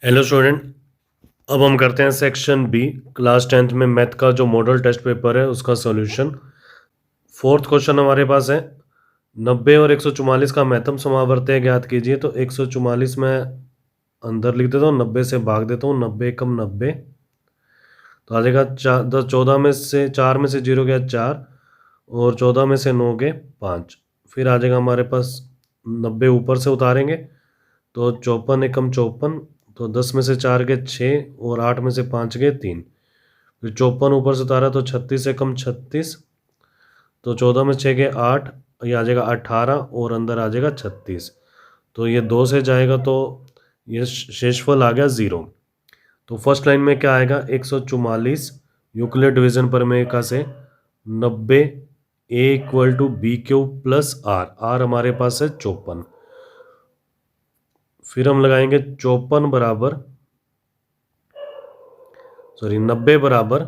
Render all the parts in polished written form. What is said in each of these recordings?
Hello student. अब हम करते हैं सेक्शन बी क्लास 10th में मैथ का जो मॉडल टेस्ट पेपर है उसका सॉल्यूशन। फोर्थ क्वेश्चन हमारे पास है 90 और 144 का महत्तम समावर्त्य ज्ञात कीजिए। तो 144 में अंदर लिख देता हूँ, 90 से भाग देता हूँ, 90 कम 90 तो आ जाएगा 14 में से 4 में से 0 गया 4 और 14 में से 9 गए 5। फिर आ जाएगा हमारे पास 90 ऊपर से उतारेंगे तो 54 एकम 54, तो 10 में से 4 गए 6 और 8 में से 5 गए 3। फिर 54 ऊपर से उतारा तो 36 एकम 36, तो 14 में 6 गए 8, ये आ जाएगा 18 और अंदर आ जाएगा 36। तो ये 2 से जाएगा तो ये शेषफल आ गया 0। तो फर्स्ट लाइन में क्या आएगा 144 यूक्लिड डिवीजन प्रमेय का से 90 a equal to b cube plus r हमारे पास है 54। फिर हम लगाएंगे 54 बराबर 90 बराबर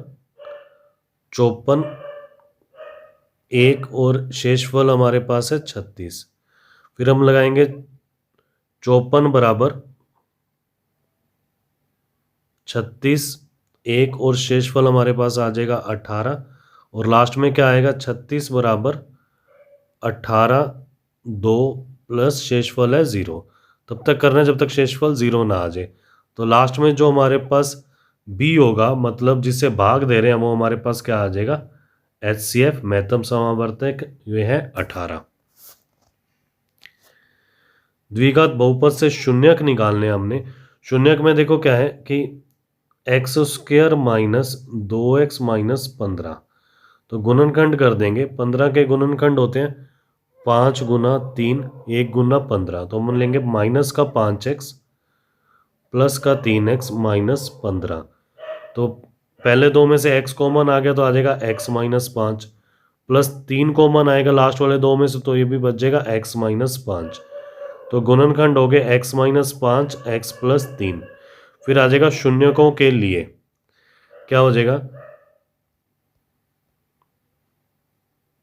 54 एक और शेषफल हमारे पास है 36। फिर हम लगाएंगे 54 बराबर 36 एक और शेषफल हमारे पास आ जाएगा 18 और लास्ट में क्या आएगा 36 बराबर 18 2 प्लस शेषफल है 0। तब तक करना है जब तक शेषफल 0 ना आ जाए। तो लास्ट में जो हमारे पास बी होगा, मतलब जिससे भाग दे रहे हैं, वो हमारे पास क्या आ जाएगा HCF महत्तम समावर्तक, ये है 18। द्विघात बहुपद से शून्यक निकालने हमने। शून्यक में देखो क्या है कि x square minus 2x minus 15, तो गुणनखंड कर देंगे। 15 के गुणनखंड होते हैं 5 गुना 3 1 गुना 15, तो हम लेंगे माइनस का 5x प्लस का 3x माइनस 15। तो पहले दो में से x कॉमन आ गया तो आ जाएगा x माइनस 5 प्लस 3 कॉमन आएगा लास्ट वाले दो में से, तो ये भी बच जाएगा x माइनस 5। तो गुणनखंड हो गए x माइनस 5 x प्लस 3। फिर आ जाएगा शून्यकों के लिए क्या हो जाएगा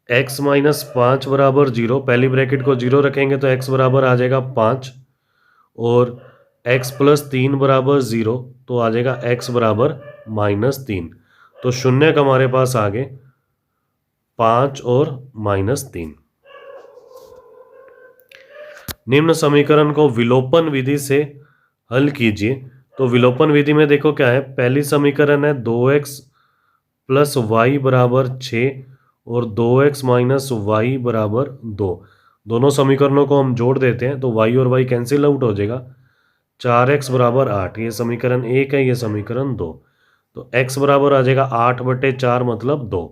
x माइनस 5 बराबर 0, पहली ब्रैकेट को 0 रखेंगे तो x बराबर आ जाएगा 5 और x प्लस 3 बराबर 0, तो आ जाएगा x बराबर माइनस 3। तो शून्यक हमारे पास आ गए 5 और माइनस 3। निम्न समीकरण को विलोपन विधि से हल कीजिए। तो विलोपन विधि में देखो क्या है, पहली समीकरण है 2x प्लस वाई बराबर 6 और 2x माइनस वाई बराबर 2। दोनों समीकरणों को हम जोड़ देते हैं तो y और y कैंसिल आउट हो जाएगा। 4x बराबर 8, ये समीकरण 1 है, ये समीकरण 2। तो x बराबर आ जाएगा 8/4 मतलब 2।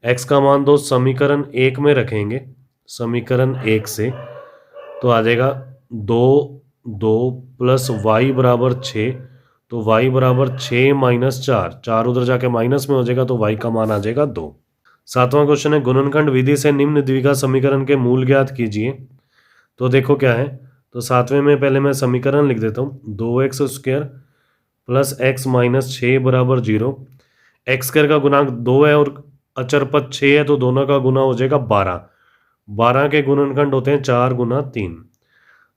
x का मान दो समीकरण 1 में रखेंगे, समीकरण 1 से तो आ जाएगा 2 2 प्लस वाई बराबर 6, तो y बराबर 6 माइनस 4, 4 उधर जाके माइनस में हो जाएगा तो y का मान आ जाएगा 2। सातवां क्वेश्चन है गुणनखंड विधि से निम्न द्विघात समीकरण के मूल ज्ञात कीजिए। तो देखो क्या है, तो सातवें में पहले मैं समीकरण लिख देता हूँ 2x square plus x minus 6 बराबर 0। एक्स स्क्वायर का गुणांक 2 है और अचर पद 6 है, तो दोनों का गुना हो जाएगा 12। 12 के गुणनखंड होते हैं 4 गुना 3,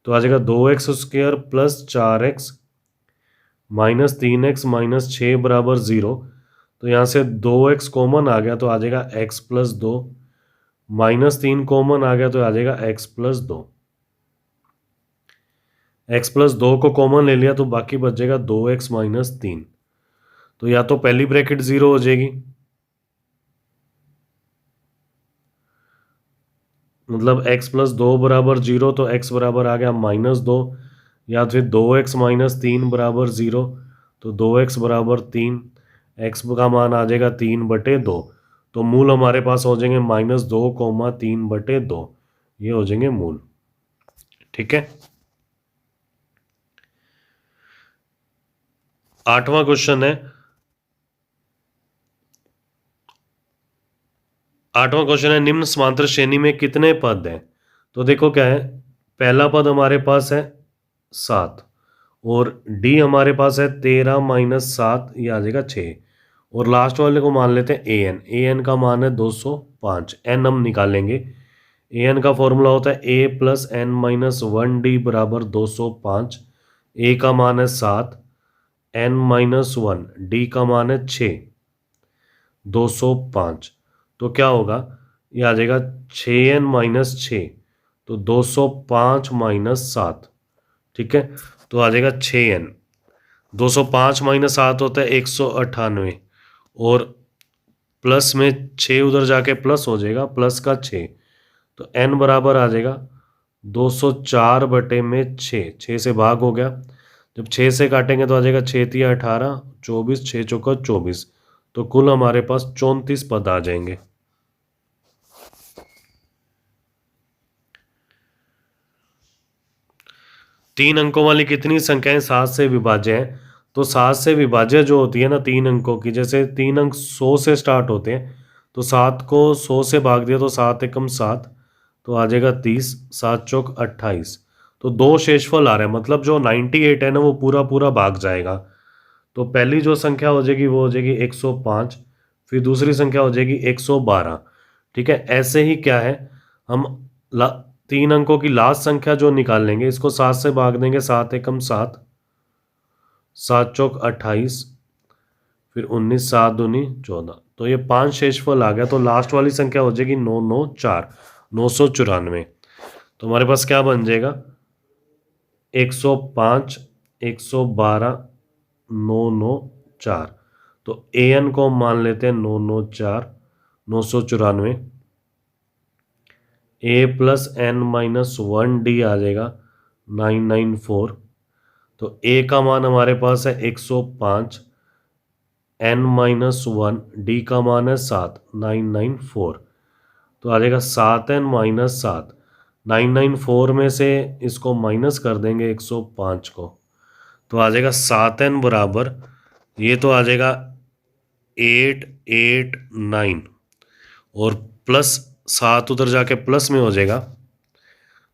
तो आ जाएगा 2x square plus 4x minus 3x minus 6 बराबर 0। तो यहाँ से 2x कॉमन आ गया तो आ जाएगा x प्लस 2, माइनस 3 कॉमन आ गया तो आ जाएगा x प्लस 2। x प्लस 2 को कॉमन ले लिया तो बाकी बच जाएगा 2x माइनस 3। तो या तो पहली ब्रैकेट 0 हो जाएगी, मतलब x प्लस 2 बराबर 0, तो x बराबर आ गया माइनस 2, या फिर 2x माइनस 3 बराबर 0, तो 2x बराबर 3, x का मान आ जाएगा 3/2। तो मूल हमारे पास हो जाएंगे -2, 3/2, ये हो जाएंगे मूल। ठीक है। आठवां क्वेश्चन है, निम्न समांतर श्रेणी में कितने पद हैं। तो देखो क्या है, पहला पद हमारे पास है 7 और डी हमारे पास है 13 माइनस 7, ये आ जाएगा 6 और लास्ट वाले को मान लेते हैं ए एन का मान है 205। एन हम निकालेंगे, ए एन का फॉर्मूला होता है a plus n minus 1 d बराबर 205। ए का मान है 7 n-1, डी का मान है 6, 205। तो क्या होगा, ये आ जाएगा 6n-6, तो 205 - 7, ठीक है। तो आ जाएगा 6n, 205 - 7 होता है 198, और प्लस में 6 उधर जाके प्लस हो जाएगा, प्लस का 6, तो n बराबर आ जाएगा 204/6, 6 से भाग हो गया, जब 6 से काटेंगे तो आ जाएगा 6×3 = 18, 24, 6×4 = 24, तो कुल हमारे पास 34 पद आ जाएंगे। तीन अंकों वाली कितनी संख्याएं 7 से विभाज्य हैं? तो 7 से विभाज्य जो होती है ना 3 अंकों की, जैसे 3 अंक 100 से स्टार्ट होते हैं, तो 7 को 100 से भाग दिया तो 7 एकम 7, तो आ जाएगा 30, 7 चौक 28, तो 2 शेषफल आ रहे हैं, मतलब जो 98 है ना वो पूरा पूरा भाग जाएगा। तो पहली जो संख्या हो जाएगी वो हो जाएगी 105, फिर दूसरी संख्या हो जाएगी 112, ठीक है। ऐसे ही क्या है, हम 3 अंकों की लास्ट संख्या जो निकाल लेंगे, इसको 7 से भाग देंगे, 7 एकम 7, 7 चौक 28, फिर 19, 7 दूनी 14, तो ये 5 शेषफल आ गया। तो लास्ट वाली संख्या हो जाएगी 994, 994। तो हमारे पास क्या बन जाएगा, 105, 112, 994। तो an को हम मान लेते हैं 994, 994, a + n-1 d आ जाएगा 994। तो a का मान हमारे पास है 105, n-1, d का मान है 7, 994। तो आ जाएगा 7n - 7, 994 में से इसको माइनस कर देंगे 105 को, तो आ जाएगा 7n बराबर, ये तो आ जाएगा 889, और प्लस 7 उधर जाके प्लस में हो जाएगा,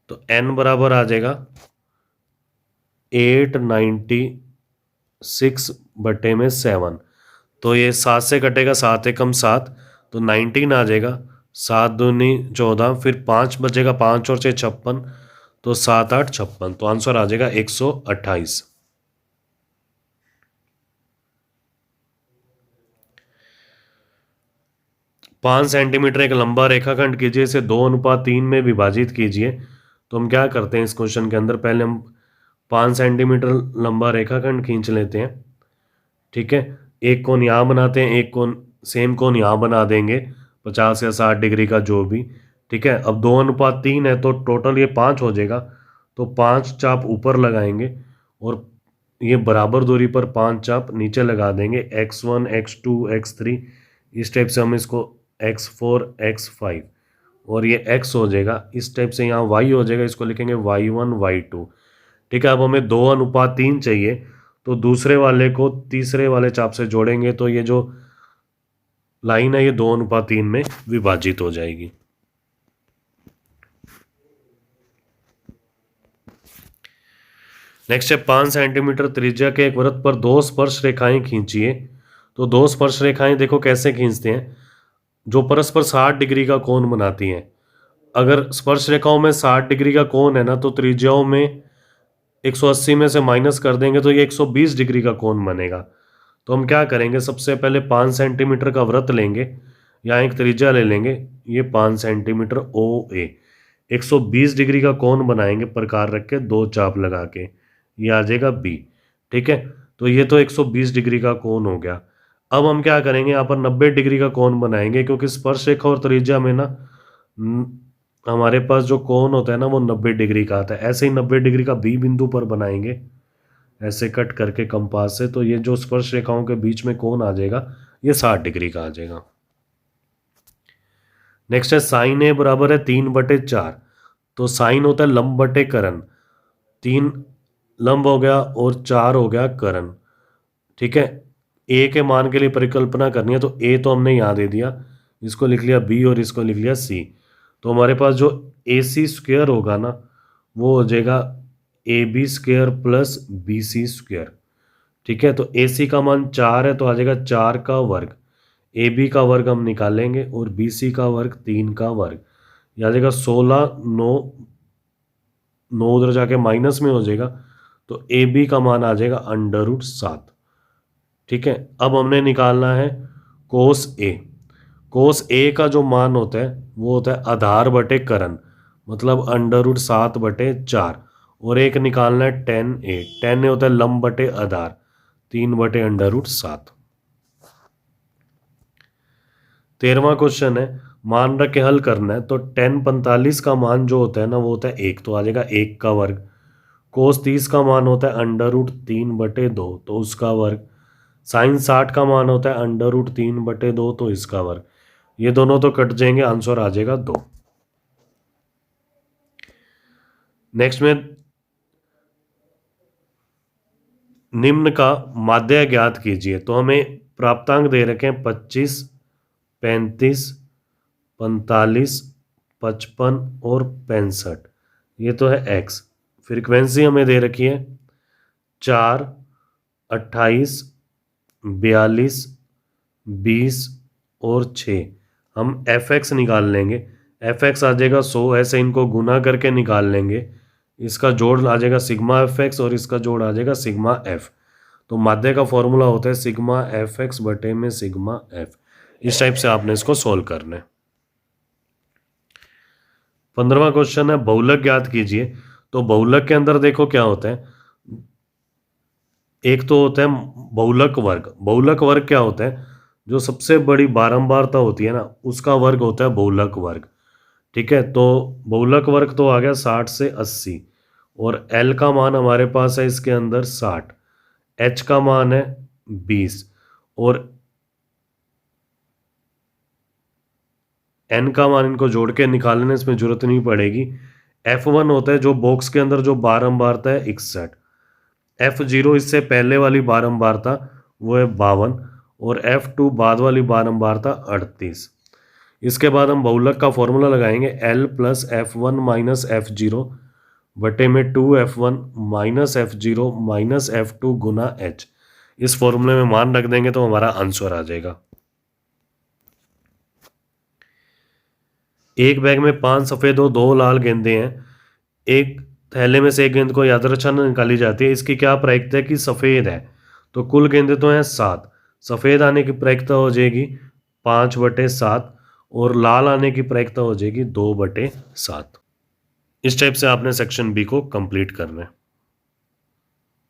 तो n बराबर आ जाएगा 896/7। तो ये 7 से कटेगा, 7 एकम 7, तो 19 आ जाएगा, 7 दूनी 14, फिर 5 बचेगा, 5 और 6 56, तो 7 8 56, तो आंसर आ जाएगा 128। 5 सेंटीमीटर एक लंबा रेखाखंड कीजिए, इसे 2:3 में विभाजित कीजिए। तो हम क्या करते हैं इस क्वेश्चन के अंदर, पहले हम 5 सेंटीमीटर लंबा रेखाखंड खींच लेते हैं, ठीक है। एक कोण यहाँ बनाते हैं, एक कोण सेम कोण यहाँ बना देंगे, 50 या 60 डिग्री का जो भी, ठीक है। अब 2:3 है तो टोटल ये 5 हो जाएगा, तो 5 चाप ऊपर लगाएंगे, और ये बराबर दूरी पर 5 चाप नीचे लगा देंगे, x1, x2, x3, इस टाइप से हम इसको x4, x5, और ये x हो जाएगा, इस टाइप से यहाँ y हो जाएगा, इसको लिखेंगे y1, y2, ठीक है। अब हमें 2:3 चाहिए, तो दूसरे वाले को तीसरे वाले चाप से जोड़ेंगे, तो ये जो लाइन है ये 2:3 में विभाजित हो जाएगी। नेक्स्ट है 5 सेंटीमीटर त्रिज्या के एक वृत्त पर 2 स्पर्श रेखाएं खींचिए। तो 2 स्पर्श रेखाएं देखो कैसे खींचते हैं, जो परस्पर 60 डिग्री का कोण बनाती हैं। अगर स्पर्श रेखाओं में 60 डिग्री का कोण है ना, तो त्रिज्याओं में 180 में से माइनस कर देंगे तो ये 120 डिग्री का कोण बनेगा। तो हम क्या करेंगे, सबसे पहले 5 सेंटीमीटर का वृत्त लेंगे, यहाँ एक त्रिज्या ले लेंगे, ये 5 सेंटीमीटर OA, 120 डिग्री का कोण बनाएंगे, प्रकार रख के 2 चाप लगा के, ये आ जाएगा B, ठीक है। तो ये तो 120 डिग्री का कोण हो गया। अब हम क्या करेंगे, यहाँ पर 90 डिग्री का कोण बनाएंगे, क्योंकि स्पर्श रेखा और त्रिज्या में ना हमारे पास जो कोण होता है ना वो 90 डिग्री का आता है। ऐसे ही 90 डिग्री का B बिंदु पर बनाएंगे, ऐसे कट करके कंपास से, तो ये जो स्पर्श रेखाओं के बीच में कोण आ जाएगा ये 60 डिग्री का आ जाएगा। नेक्स्ट है साइन A बराबर है 3/4। तो साइन होता है लंब बटे करण, 3 लंब हो गया और 4 हो गया करण, ठीक है। ए के मान के लिए परिकल्पना करनी है, तो ए तो हमने यहाँ दे दिया, इसको लिख लिया B और इसको लिख लिया C। तो हमारे पास जो AC² होगा ना वो हो जाएगा AB² + BC², ठीक है। तो AC का मान 4 है, तो आ जाएगा 4 का वर्ग, AB का वर्ग हम निकालेंगे, और BC का वर्ग 3 का वर्ग, ये आ जाएगा 16, 9 उधर जाके माइनस में हो जाएगा, तो AB का मान आ जाएगा √7। ठीक है, अब हमने निकालना है कोस ए। कोस ए का जो मान होता है वो होता है आधार बटे करण, मतलब √7/4। और एक निकालना है tan A। tan A होता है लंब बटे आधार, 3/√7। 13वां क्वेश्चन है, मान रख के हल करना है। तो tan 45 का मान जो होता है ना वो होता है 1, तो आ जाएगा 1 का वर्ग। कोस 30 का मान होता है √3/2, तो उसका वर्ग। साइन 60 का मान होता है √3/2, तो इसका वर्ग। ये दोनों तो कट जाएंगे, आंसर आ जाएगा 2। नेक्स्ट में निम्न का माध्य ज्ञात कीजिए। तो हमें प्राप्तांक दे रखे हैं 25, 35, 45, 55 और 65। ये तो है x। फ्रीक्वेंसी हमें दे रखी है 4, 28, 42, 20 और 6। हम fx निकाल लेंगे। fx आ जाएगा 100, ऐसे इनको गुना करके निकाल लेंगे। इसका जोड़ आ जाएगा सिग्मा fx और इसका जोड़ आ जाएगा सिग्मा f। तो माध्य का फॉर्मूला होता है सिग्मा fx बटे में सिग्मा f। इस टाइप से आपने इसको सोल्व करना है। 15वां क्वेश्चन है, बहुलक ज्ञात कीजिए। तो बहुलक के अंदर देखो क्या होता है, एक तो होता है बहुलक वर्ग। बहुलक वर्ग क्या होता है, जो सबसे बड़ी बारंबारता होती है ना उसका वर्ग होता है बहुलक वर्ग। ठीक है, तो बहुलक वर्ग तो आ गया 60 से 80, और L का मान हमारे पास है इसके अंदर 60, H का मान है 20 और N का मान इनको जोड़ के निकालने इसमें जरूरत नहीं पड़ेगी। F1 होता है जो बॉक्स के अंदर जो बारंबारता है 61, F0 इससे पहले वाली बारंबारता वो है 52 और F2 बाद वाली बारंबारता 38। इसके बाद हम बहुलक का फॉर्मूला लगाएंगे L plus F1 minus F0 बटे में 2F1 minus F0 minus F2 गुना H। इस फॉर्मूले में मान रख देंगे तो हमारा आंसर आ जाएगा। एक बैग में 5 सफ़ेद और 2 लाल गेंदे हैं। एक थैले में से एक गेंद को यादृच्छा निकाली जाती है। इसकी क्या प्रायिकता है कि सफ़ेद है। तो कुल गेंदें तो हैं 7, सफ़ेद आने की प्रायिकता हो जाएगी 5/7 और लाल आने की प्रायिकता हो जाएगी 2/7। इस टाइप से आपने सेक्शन बी को कंप्लीट करना है।